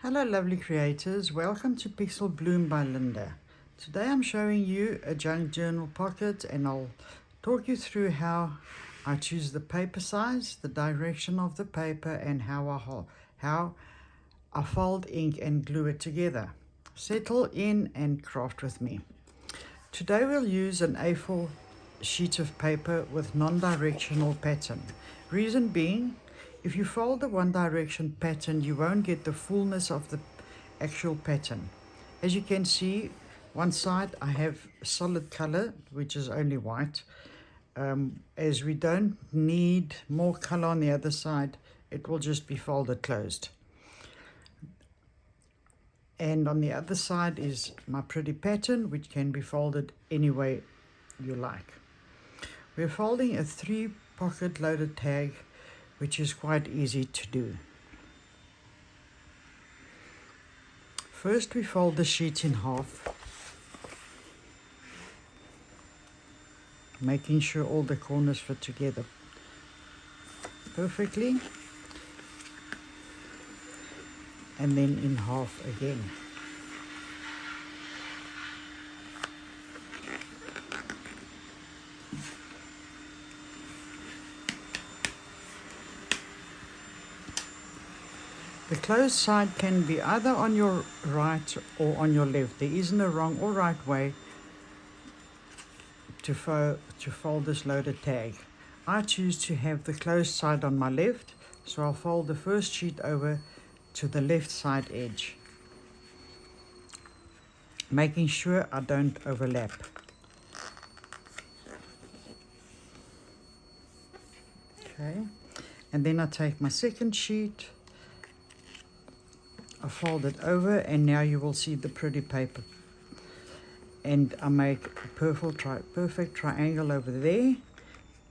Hello lovely creators, welcome to Pixel Bloom by Linda. Today I'm showing you a junk journal pocket and I'll talk you through how I choose the paper size, the direction of the paper and how I fold ink and glue it together. Settle in and craft with me. Today we'll use an A4 sheet of paper with non-directional pattern. Reason being, if you fold the one direction pattern, you won't get the fullness of the actual pattern. As you can see, one side I have solid color, which is only white. As we don't need more color on the other side, it will just be folded closed. And on the other side is my pretty pattern, which can be folded any way you like. We're folding a 3-pocket loaded tag, which is quite easy to do. First we fold the sheet in half, making sure all the corners fit together perfectly, and then in half again. The closed side can be either on your right or on your left. There isn't a wrong or right way to fold this loaded tag. I choose to have the closed side on my left, so I'll fold the first sheet over to the left side edge, making sure I don't overlap. Okay, and then I take my second sheet, I fold it over, and now you will see the pretty paper. And I make a perfect triangle over there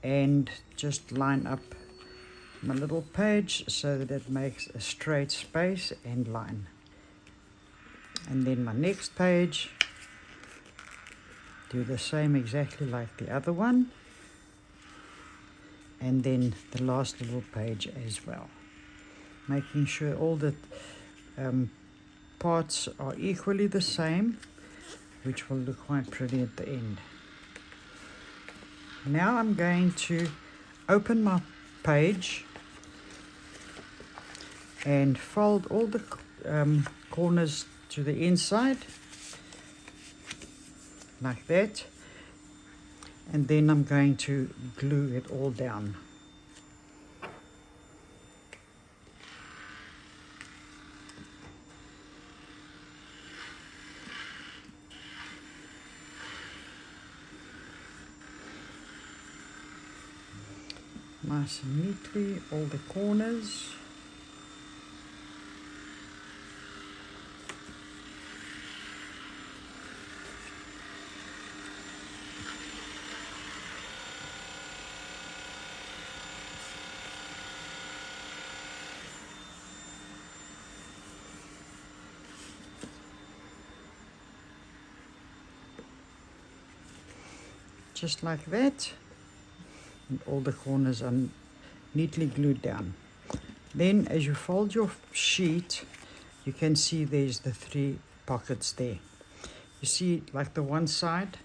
and just line up my little page so that it makes a straight space and line. And then my next page, do the same exactly like the other one. And then the last little page as well. Making sure all the parts are equally the same, which will look quite pretty at the end. Now I'm going to open my page and fold all the corners to the inside like that, and then I'm going to glue it all down. Nice and neatly, all the corners. Just like that. And all the corners are neatly glued down. Then as you fold your sheet, you can see there's the 3 pockets there. You see, like the one side,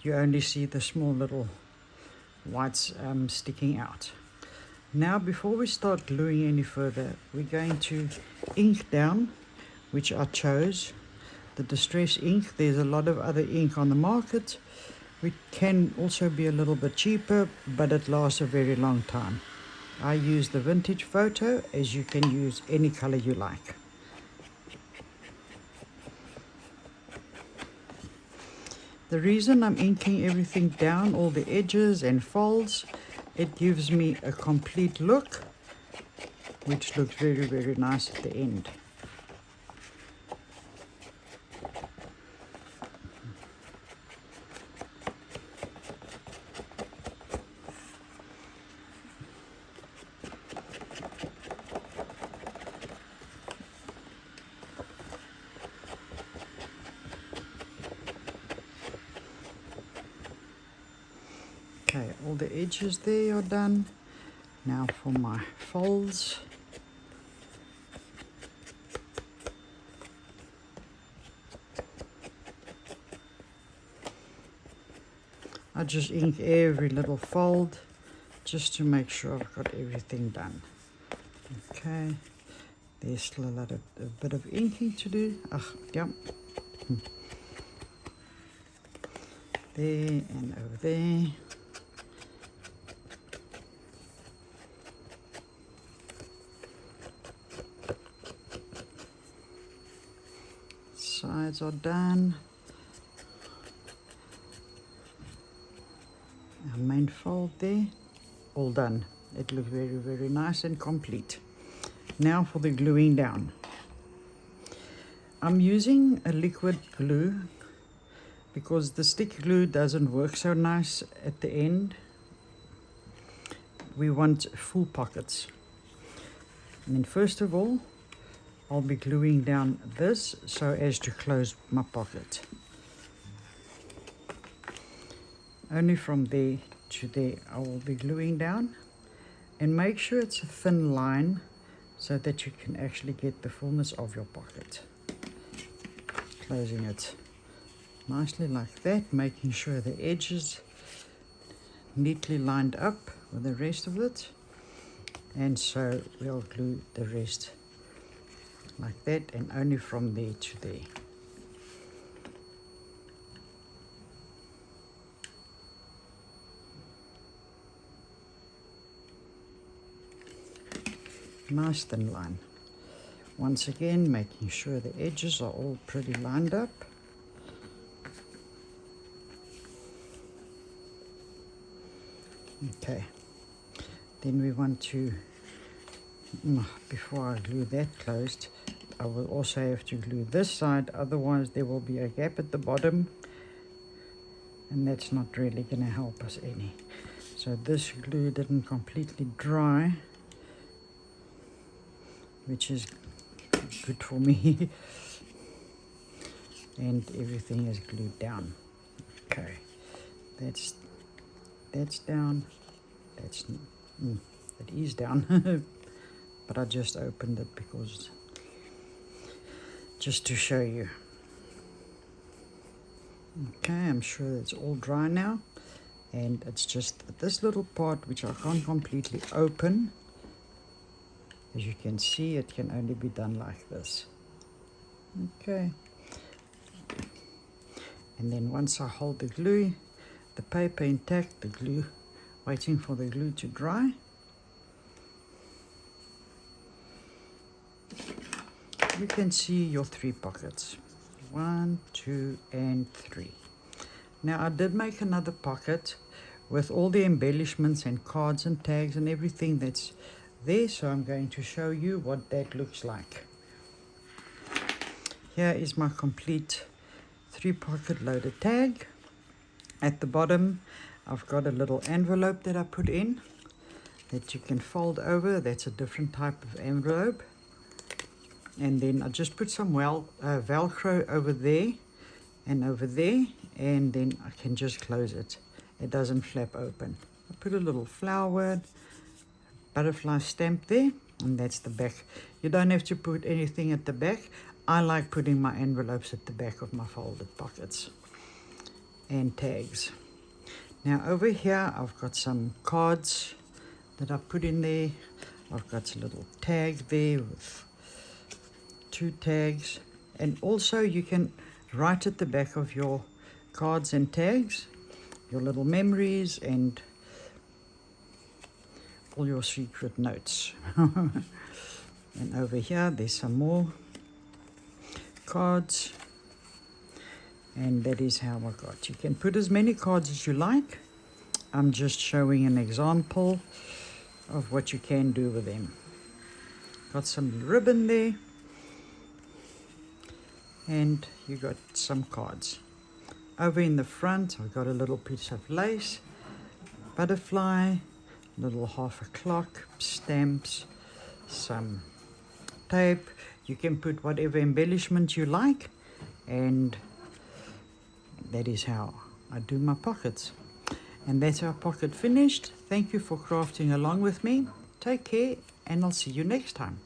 you only see the small little whites sticking out. Now before we start gluing any further, we're going to ink down, which I chose the Distress ink. There's a lot of other ink on the market. It can also be a little bit cheaper, but it lasts a very long time. I use the Vintage Photo, as you can use any color you like. The reason I'm inking everything down, all the edges and folds, it gives me a complete look, which looks very, very nice at the end. Okay, all the edges there are done. Now for my folds. I just ink every little fold just to make sure I've got everything done. Okay, there's still a bit of inking to do. Yep. There and over there. Sides are done. Our main fold there, all done. It looks very, very nice and complete. Now for the gluing down. I'm using a liquid glue because the stick glue doesn't work so nice at the end. We want full pockets. And then first of all, I'll be gluing down this so as to close my pocket. Only from there to there I will be gluing down, and make sure it's a thin line so that you can actually get the fullness of your pocket. Closing it nicely like that, making sure the edges neatly lined up with the rest of it, and so we'll glue the rest like that, and only from there to there. Nice thin line. Once again, making sure the edges are all pretty lined up. Okay, then we want to, before I glue that closed, I will also have to glue this side, otherwise there will be a gap at the bottom, and that's not really going to help us any. So this glue didn't completely dry, which is good for me. And everything is glued down. Okay, that's down. It is down. But I just opened it because just to show you. Okay, I'm sure it's all dry now, and it's just this little part which I can't completely open. As you can see, it can only be done like this. Okay. And then once I hold the glue, the paper intact, the glue, waiting for the glue to dry. You can see your 3 pockets. 1, 2, and 3. Now I did make another pocket with all the embellishments and cards and tags and everything that's there, so I'm going to show you what that looks like. Here is my complete 3-pocket loaded tag. At the bottom I've got a little envelope that I put in that you can fold over. That's a different type of envelope. And then I just put some Velcro over there and over there, and then I can just close it. It doesn't flap open. I put a little flower, butterfly stamp there, and that's the back. You don't have to put anything at the back. I like putting my envelopes at the back of my folded pockets and tags. Now over here I've got some cards that I put in there. I've got a little tag there with 2 tags, and also you can write at the back of your cards and tags your little memories and all your secret notes. And over here there's some more cards, and that is how I got. You can put as many cards as you like. I'm just showing an example of what you can do with them. Got some ribbon there, and you got some cards. Over in the front I've got a little piece of lace, butterfly, little half a clock, stamps, some tape. You can put whatever embellishment you like, and that is how I do my pockets. And that's our pocket finished. Thank you for crafting along with me. Take care, and I'll see you next time.